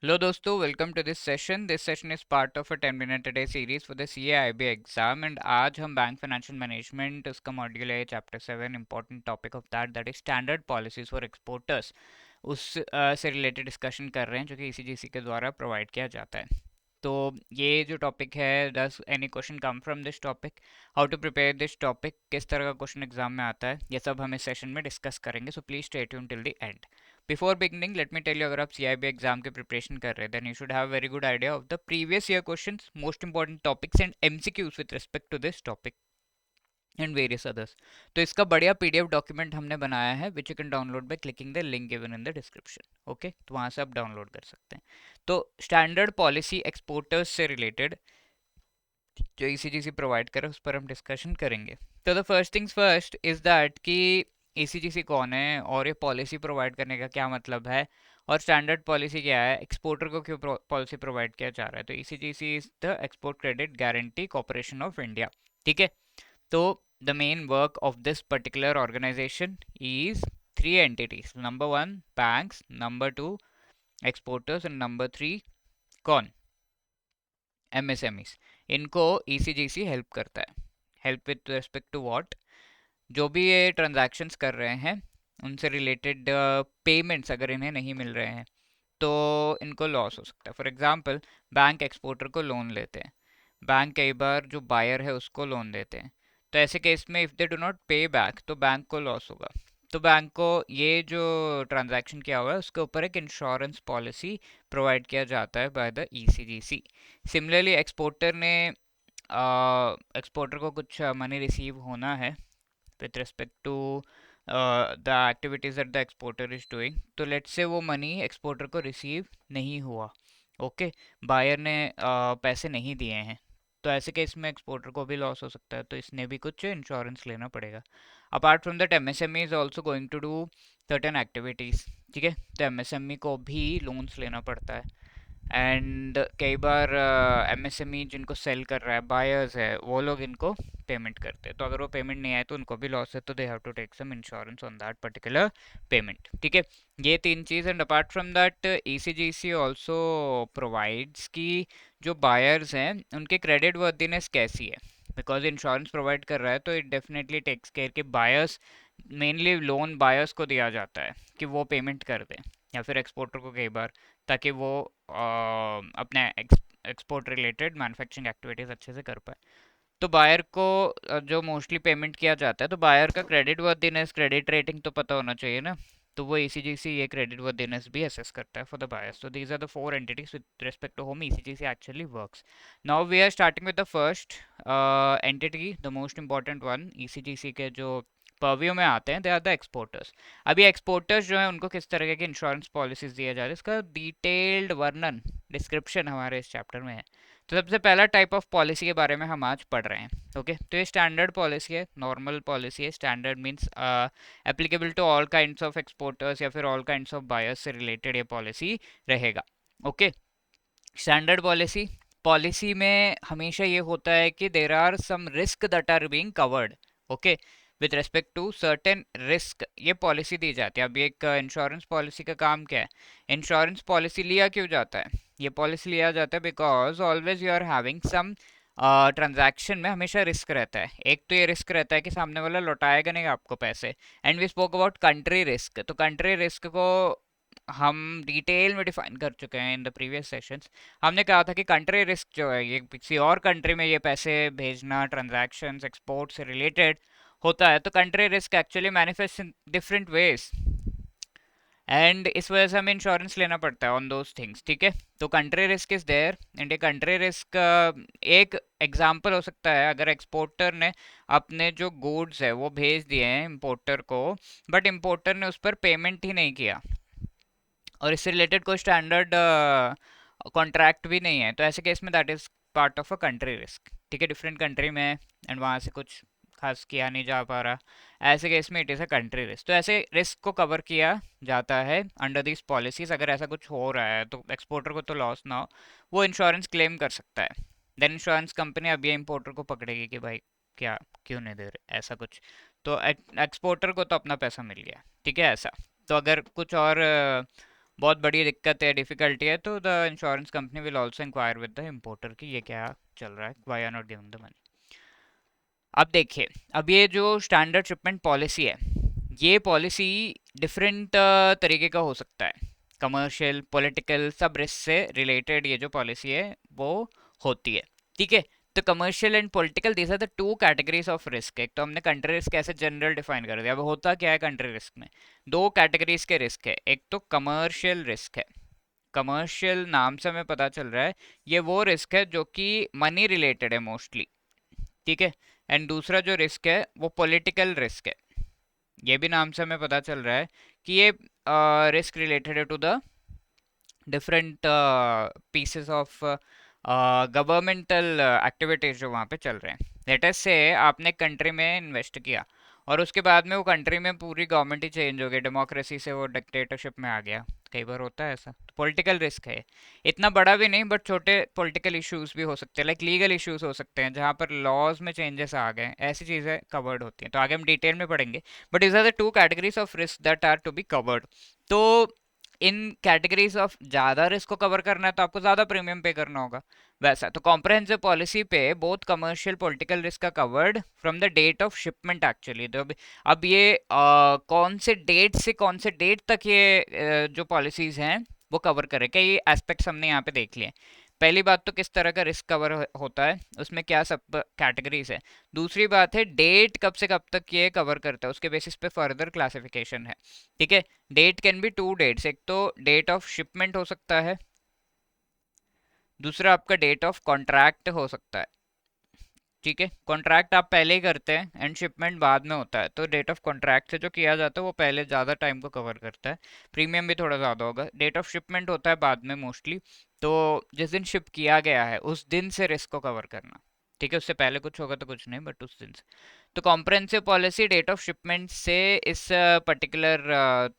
Hello दोस्तों, welcome to this session. This session is part of a 10-minute a day series for the CA/IB exam and आज हम bank financial management उसका module है chapter 7 important topic of that is standard policies for exporters उस से related discussion कर रहे हैं जो कि ECGC के द्वारा प्रोवाइड किया जाता है। तो ये जो टॉपिक है, does any question come from this topic, how to prepare this topic, किस तरह का क्वेश्चन एग्जाम में आता है, ये सब हम इस सेशन में डिस्कस करेंगे। So please stay tune till the end. Before beginning let me tell you, अगर आप CIB एग्जाम की प्रिपरेशन कर रहे हैं then you should have very good idea of the previous year questions, most important topics and MCQs with respect to this topic and various others. तो इसका बढ़िया PDF document हमने बनाया है which you can download by clicking the link given in the description. Okay, तो वहां से आप डाउनलोड कर सकते हैं। तो स्टैंडर्ड पॉलिसी एक्सपोर्टर्स से रिलेटेड जो ECGC प्रोवाइड करे उस पर हम डिस्कशन करेंगे। तो the first things first is that कि ECGC कौन है और ये पॉलिसी प्रोवाइड करने का क्या मतलब है, और स्टैंडर्ड पॉलिसी क्या है, एक्सपोर्टर को क्यों पॉलिसी प्रोवाइड किया जा रहा है। तो ECGC is the export credit guarantee corporation of India. ठीक है, तो the main work of this particular organisation is three entities. Number one banks, number two exporters and number three कौन, MSMEs। इनको ECGC हेल्प करता है। Help with respect to what, जो भी ये ट्रांजैक्शंस कर रहे हैं उनसे रिलेटेड पेमेंट्स अगर इन्हें नहीं मिल रहे हैं तो इनको लॉस हो सकता है। फॉर एग्जांपल, बैंक एक्सपोर्टर को लोन लेते हैं, बैंक कई बार जो बायर है उसको लोन देते हैं, तो ऐसे केस में इफ़ दे डू नॉट पे बैक तो बैंक को लॉस होगा। तो बैंक को ये जो ट्रांजैक्शन किया हुआ है उसके ऊपर एक इंश्योरेंस पॉलिसी प्रोवाइड किया जाता है by the ECGC। Similarly exporter ने एक्सपोर्टर को कुछ मनी रिसीव होना है with respect to the activities that the exporter is doing, तो लेट्स से वो मनी एक्सपोर्टर को रिसीव नहीं हुआ। ओके, बायर ने पैसे नहीं दिए हैं, तो ऐसे केस में एक्सपोर्टर को भी लॉस हो सकता है, तो इसने भी कुछ इंश्योरेंस लेना पड़ेगा। Apart from that MSME is also going to do certain activities. ठीक है, तो MSME को भी लोन्स लेना पड़ता है। एंड कई बार MSME जिनको सेल कर रहा है, बायर्स है, वो लोग इनको पेमेंट करते हैं, तो अगर वो पेमेंट नहीं आए तो उनको भी लॉस है, तो they have to take some insurance on that particular payment. ठीक है, ये तीन चीज़। And apart from that ECGC also provides कि जो बायर्स हैं उनके क्रेडिट वर्दीनेस कैसी है, बिकॉज इंश्योरेंस प्रोवाइड कर रहा है तो इट डेफिनेटली टेक्स केयर कि बायर्स, मेनली लोन बायर्स को दिया जाता है कि वो पेमेंट कर दें, या फिर एक्सपोर्टर को कई बार, ताकि वो अपने एक्सपोर्ट रिलेटेड मैन्युफैक्चरिंग एक्टिविटीज़ अच्छे से कर पाए। तो बायर को जो मोस्टली पेमेंट किया जाता है, तो बायर का क्रेडिट वर्दीनेस, क्रेडिट रेटिंग तो पता होना चाहिए ना, तो वो ECGC ये क्रेडिट वर्दीनेस भी असेस करता है for the buyers. So these are the four entities with respect to whom ECGC actually works. Now we are starting with the first entity, the most important one ECGC के जो purview में आते हैं, they are the exporters. अभी exporters जो है उनको किस तरह के इंश्योरेंस पॉलिसीज दिए जा रहे हैं, इसका डिटेल्ड वर्णन, डिस्क्रिप्शन हमारे इस चैप्टर में है। तो सबसे पहला टाइप ऑफ पॉलिसी के बारे में हम आज पढ़ रहे हैं। ओके, तो ये स्टैंडर्ड पॉलिसी है, नॉर्मल पॉलिसी है। Standard means applicable to all kinds of exporters या फिर ऑल काइंड्स ऑफ बायर्स से रिलेटेड ये पॉलिसी रहेगा। ओके, स्टैंडर्ड पॉलिसी, पॉलिसी में हमेशा ये होता है कि there are some risk that are being covered. Okay, with respect to certain risk ये पॉलिसी दी जाती है। अब एक इंश्योरेंस पॉलिसी का काम क्या है, इंश्योरेंस पॉलिसी लिया क्यों जाता है, ये पॉलिसी लिया जाता है because always you are having some transaction में हमेशा रिस्क रहता है। एक तो ये रिस्क रहता है कि सामने वाला लौटाएगा नहीं आपको पैसे, and we spoke about country risk. तो कंट्री रिस्क को हम डिटेल में डिफाइन कर चुके हैं इन द प्रीवियस सेशंस। हमने कहा था कि कंट्री रिस्क जो है, ये किसी और कंट्री में ये पैसे भेजना, ट्रांजैक्शंस एक्सपोर्ट से रिलेटेड होता है, तो country risk actually manifest in different ways, and इस वजह से हमें इंश्योरेंस लेना पड़ता है ऑन दोज थिंग्स। ठीक है, तो country risk is there, and ये कंट्री रिस्क एक एग्जांपल हो सकता है अगर एक्सपोर्टर ने अपने जो गुड्स है वो भेज दिए हैं इंपोर्टर को, बट इंपोर्टर ने उस पर पेमेंट ही नहीं किया और इससे रिलेटेड कोई स्टैंडर्ड कॉन्ट्रैक्ट भी नहीं है, तो ऐसे केस में that is part of a country risk. ठीक है, डिफरेंट कंट्री में एंड वहाँ से कुछ खास किया नहीं जा पा रहा, ऐसे केस में it is a country risk. तो ऐसे रिस्क को कवर किया जाता है अंडर दिस पॉलिसीज। अगर ऐसा कुछ हो रहा है तो एक्सपोर्टर को तो लॉस ना हो, वो इंश्योरेंस क्लेम कर सकता है। देन इंश्योरेंस कंपनी अब ये इंपोर्टर को पकड़ेगी कि भाई क्या, क्यों नहीं दे रहे, ऐसा कुछ। तो एक्सपोर्टर को तो अपना पैसा मिल गया। ठीक है, ऐसा। तो अगर कुछ और बहुत बड़ी दिक्कत है, डिफिकल्टी है, तो the insurance company will also enquire with the importer कि ये क्या चल रहा है, why are not giving the money. अब देखिए, अब ये जो स्टैंडर्ड शिपमेंट पॉलिसी है, ये पॉलिसी डिफरेंट तरीके का हो सकता है। कमर्शियल, पॉलिटिकल, सब रिस्क से रिलेटेड ये जो पॉलिसी है वो होती है, ठीक है। तो commercial and political, these are the two categories of risk. एक तो हमने कंट्री रिस्क ऐसे जनरल डिफाइन कर दिया। अब होता क्या है कंट्री रिस्क में, दो कैटेगरीज के रिस्क है। एक तो कमर्शियल रिस्क है, कमर्शियल नाम से हमें पता चल रहा है ये वो रिस्क है जो कि मनी रिलेटेड है मोस्टली, ठीक है। एंड दूसरा जो रिस्क है वो पॉलिटिकल रिस्क है। ये भी नाम से हमें पता चल रहा है कि ये रिस्क रिलेटेड है to the different pieces of governmental activities जो वहाँ पे चल रहे हैं। लेट अस से आपने कंट्री में इन्वेस्ट किया और उसके बाद में वो कंट्री में पूरी गवर्नमेंट ही चेंज हो गई, डेमोक्रेसी से वो डिक्टेटरशिप में आ गया। कई बार होता है ऐसा, तो पॉलिटिकल रिस्क है। इतना बड़ा भी नहीं, बट छोटे पॉलिटिकल इश्यूज भी हो सकते हैं, लाइक लीगल इश्यूज हो सकते हैं जहाँ पर लॉज में चेंजेस आ गए, ऐसी चीज़ें कवर्ड होती हैं। तो आगे हम डिटेल में पढ़ेंगे, but is are the two categories of risk that are to be covered. तो इन कैटेगरीज ऑफ ज़्यादा रिस्क को कवर करना है तो आपको ज़्यादा प्रीमियम पे करना होगा। वैसा तो कॉम्प्रहेंसिव पॉलिसी पे बोथ कमर्शियल पॉलिटिकल रिस्क का covered from the date of shipment actually. तो अब ये कौन से डेट से कौन से डेट तक ये जो पॉलिसीज हैं वो कवर करे, कई एस्पेक्ट्स हमने यहाँ पे देख लिए। पहली बात तो किस तरह का रिस्क कवर होता है, उसमें क्या सब कैटेगरीज है। दूसरी बात है डेट कब से कब तक ये कवर करता है, उसके बेसिस पे फर्दर क्लासिफिकेशन है, ठीक है। Date can be two dates, एक तो डेट ऑफ शिपमेंट हो सकता है, दूसरा आपका डेट ऑफ कॉन्ट्रैक्ट हो सकता है, ठीक है। कॉन्ट्रैक्ट आप पहले ही करते हैं एंड शिपमेंट बाद में होता है, तो डेट ऑफ कॉन्ट्रैक्ट से जो किया जाता है वो पहले ज़्यादा टाइम को कवर करता है, प्रीमियम भी थोड़ा ज़्यादा होगा। डेट ऑफ शिपमेंट होता है बाद में मोस्टली, तो जिस दिन शिप किया गया है उस दिन से रिस्क को कवर करना, ठीक है। उससे पहले कुछ होगा तो कुछ नहीं, बट उस दिन से। तो comprehensive policy date of shipment से इस पर्टिकुलर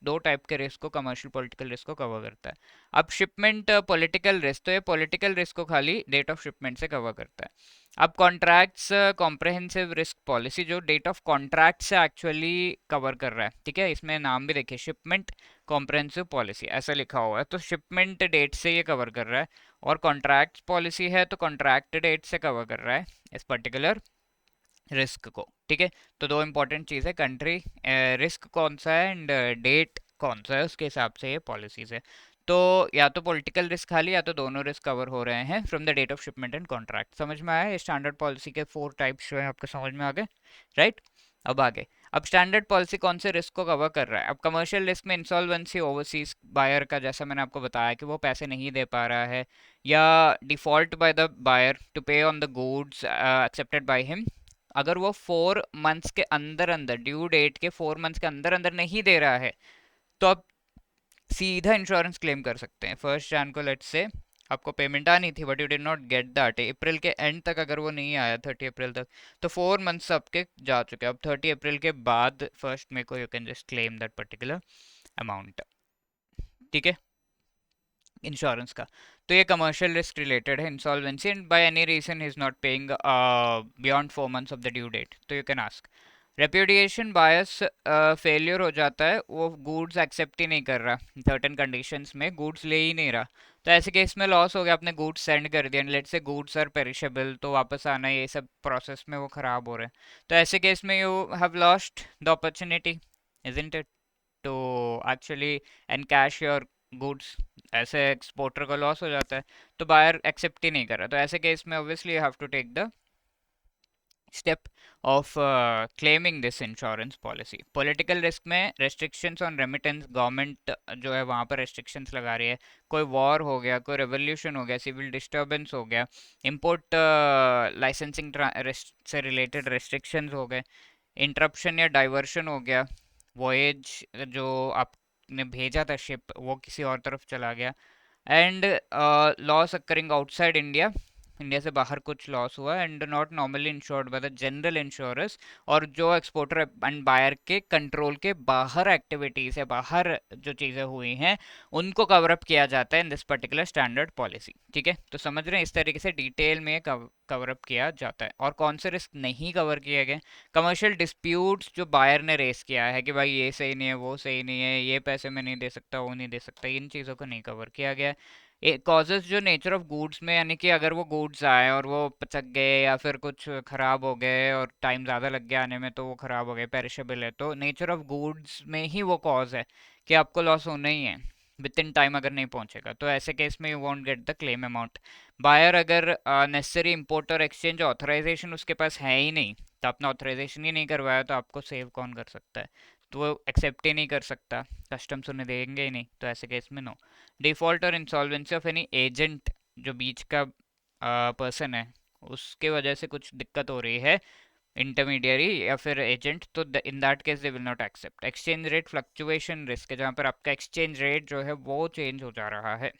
दो टाइप के रिस्क को, कमर्शियल पॉलिटिकल रिस्क को कवर करता है। अब शिपमेंट पॉलिटिकल रिस्क, तो ये पॉलिटिकल रिस्क को खाली डेट ऑफ शिपमेंट से कवर करता है। अब कॉन्ट्रैक्ट्स कॉम्प्रहेंसिव रिस्क पॉलिसी जो डेट ऑफ कॉन्ट्रैक्ट से एक्चुअली कवर कर रहा है, ठीक है। इसमें नाम भी देखिए, शिपमेंट कॉम्प्रहेंसिव पॉलिसी ऐसा लिखा हुआ है, तो शिपमेंट डेट से ये कवर कर रहा है। और कॉन्ट्रैक्ट पॉलिसी है तो कॉन्ट्रैक्ट डेट से कवर कर रहा है इस पर्टिकुलर रिस्क को, ठीक है। तो दो इंपॉर्टेंट चीज़ है, कंट्री रिस्क कौन सा है एंड डेट कौन सा है, उसके हिसाब से ये पॉलिसीज है। तो या तो पॉलिटिकल रिस्क खाली, या तो दोनों रिस्क कवर हो रहे हैं from the date of shipment and contract. समझ में आया? स्टैंडर्ड पॉलिसी के 4 टाइप्स जो है आपको समझ में आ गए, राइट। अब आगे, अब स्टैंडर्ड पॉलिसी कौन से रिस्क को कवर कर रहा है। अब कमर्शियल रिस्क में इंसॉल्वेंसी, ओवरसीज बायर का, जैसा मैंने आपको बताया कि वो पैसे नहीं दे पा रहा है, या default by the buyer to pay on the goods accepted by him. अगर वो 4 मंथ्स के अंदर अंदर, ड्यू डेट के 4 मंथ्स के अंदर अंदर नहीं दे रहा है, तो आप सीधा इंश्योरेंस क्लेम कर सकते हैं। 1 जन को लेट्स से आपको पेमेंट आनी थी but you did not get that, April के एंड तक अगर वो नहीं आया 30 अप्रैल तक, तो 4 मंथ्स आपके जा चुके हैं। अब 30 अप्रैल के बाद 1 मई को you can just claim that particular amount, ठीक है, इंश्योरेंस का। तो ये कमर्शियल रिस्क रिलेटेड है, insolvency and by any reason is not paying beyond 4 months of the due date, तो you can ask. Repudiation buyers, failure हो जाता है, वो गुड्स एक्सेप्ट ही नहीं कर रहा, सर्टेन कंडीशंस में गुड्स ले ही नहीं रहा, तो ऐसे केस में लॉस हो गया। आपने गुड्स सेंड कर दिया, लेट से गुड्स आर पेरिशेबल, तो वापस आना ये सब प्रोसेस में वो खराब हो रहे हैं, तो ऐसे केस में you have lost the opportunity, isn't it, to actually encash your goods. ऐसे एक्सपोर्टर का लॉस हो जाता है, तो बायर एक्सेप्ट ही नहीं कर रहा, तो ऐसे केस में obviously you have to take the step of claiming this insurance policy. Political risk में रेस्ट्रिक्शंस ऑन रेमिटेंस, गवर्नमेंट जो है वहाँ पर रेस्ट्रिक्शंस लगा रही है, कोई वॉर हो गया, कोई रेवोल्यूशन हो गया, सिविल डिस्टर्बेंस हो गया, इंपोर्ट लाइसेंसिंग से रिलेटेड रेस्ट्रिक्शंस हो गए, इंटरप्शन या डाइवर्शन हो गया, वॉयज जो आपने भेजा था शिप वो किसी और तरफ चला गया, and loss occurring outside India, India से बाहर कुछ लॉस हुआ and not normally insured by the general insurers, और जो एक्सपोर्टर एंड बायर के कंट्रोल के बाहर एक्टिविटीज है, बाहर जो चीज़ें हुई हैं, उनको कवर अप किया जाता है in this particular standard policy. ठीक है, तो समझ रहे हैं, इस तरीके से डिटेल में कवर अप किया जाता है। और कौन से रिस्क नहीं कवर किए गए? कमर्शियल डिस्प्यूट्स जो बायर ने रेस किया है कि भाई ये सही नहीं है, वो सही नहीं है, ये पैसे में नहीं दे सकता, वो नहीं दे सकता, इन चीज़ों को नहीं कवर किया गया। कॉजेज जो नेचर ऑफ गुड्स में, यानी कि अगर वो गुड्स आए और वो पचक गए या फिर कुछ ख़राब हो गए और टाइम ज़्यादा लग गया आने में तो वो ख़राब हो गए, पेरिशेबल है, तो नेचर ऑफ गुड्स में ही वो कॉज है कि आपको लॉस होना ही है विद इन टाइम अगर नहीं पहुंचेगा, तो ऐसे केस में you won't get the claim amount. Buyer अगर नेसेसरी इंपोर्ट और एक्सचेंज ऑथराइजेशन उसके पास है ही नहीं, तो आपने ऑथराइजेशन ही नहीं करवाया, तो आपको सेव कौन कर सकता है? तो वो एक्सेप्ट ही नहीं कर सकता, कस्टम्स उन्हें देंगे ही नहीं, तो ऐसे केस में नो। डिफॉल्ट और इंसॉल्वेंसी ऑफ एनी एजेंट, जो बीच का पर्सन है, उसके वजह से कुछ दिक्कत हो रही है, इंटरमीडियरी या फिर एजेंट, तो in that case they will not accept. Exchange rate fluctuation risk है, जहाँ पर आपका एक्सचेंज रेट जो है वो चेंज हो जा रहा है।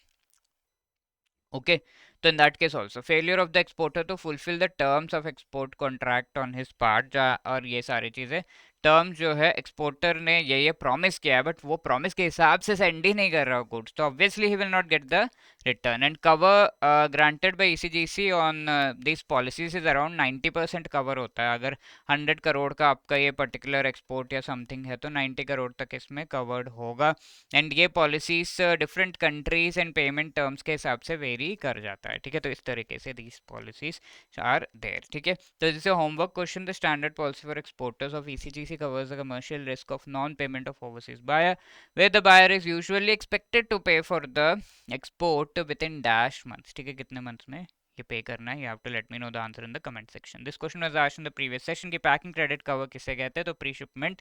ओके, तो in that case also failure of the exporter to fulfil the terms of export contract on his part, और ये सारी चीज़ें, टर्म्स जो है एक्सपोर्टर ने ये प्रॉमिस किया है बट वो प्रॉमिस के हिसाब से सेंड ही नहीं कर रहा गुड्स, तो obviously he will not get the return. And cover granted by ECGC on this policies is around 90% cover होता है। अगर 100 करोड़ का आपका ये पर्टिकुलर एक्सपोर्ट या समथिंग है तो 90 करोड़ तक इसमें कवर्ड होगा। एंड ये policies different countries and payment terms के हिसाब से वेरी कर जाता है। ठीक है, तो इस तरीके से दीज पॉलिसीज आर देयर। ठीक है, तो जैसे homework question, the standard policy for exporters of ECGC covers the commercial risk of non payment of overseas buyer, where the buyer is usually expected to pay for the export within dash months। ठीक है, कितने months में ये पे करना है, you have to let me know the answer in the comment section। this question was asked in the previous session कि packing credit cover किसे कहते हैं, तो प्री शिपमेंट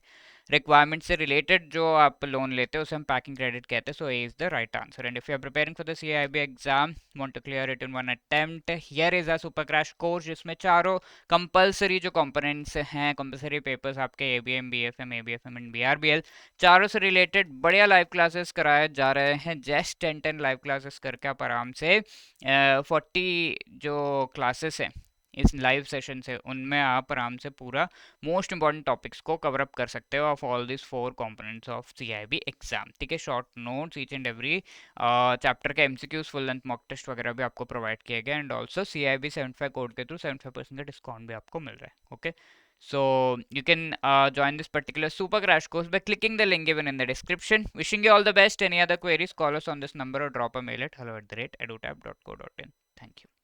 रिक्वायरमेंट से रिलेटेड जो आप लोन लेते हो उसे हम पैकिंग क्रेडिट कहते हैं। So A is the right answer. And if you are preparing for the CIB exam, want to clear it in one attempt, here is a super crash course जिसमें चारों compulsory जो components हैं, compulsory papers आपके ABM, BFM, ABFM and BRBL, चारों से related बढ़िया live classes कराए जा रहे हैं। जस्ट 10 लाइव क्लासेस करके आप आराम से 40 जो क्लासेस हैं इस लाइव सेशन से, उनमें आप आराम से पूरा मोस्ट इंपॉर्टेंट टॉपिक्स को कवर अप कर सकते हो of all this 4 components of CIB exam. ठीक है, short notes each and every chapter के MCQs, full length mock test वगैरह भी आपको प्रोवाइड किए गए, एंड ऑल्सो सीआईबी 75 कोड के थ्रू 75% का डिस्काउंट भी आपको मिल रहा है। Okay, so you can join this particular super crash course by clicking the link given in the description. Wishing you all the best. Any other queries, call us on this number or drop a mail at hello@edutab.co.in. Thank you.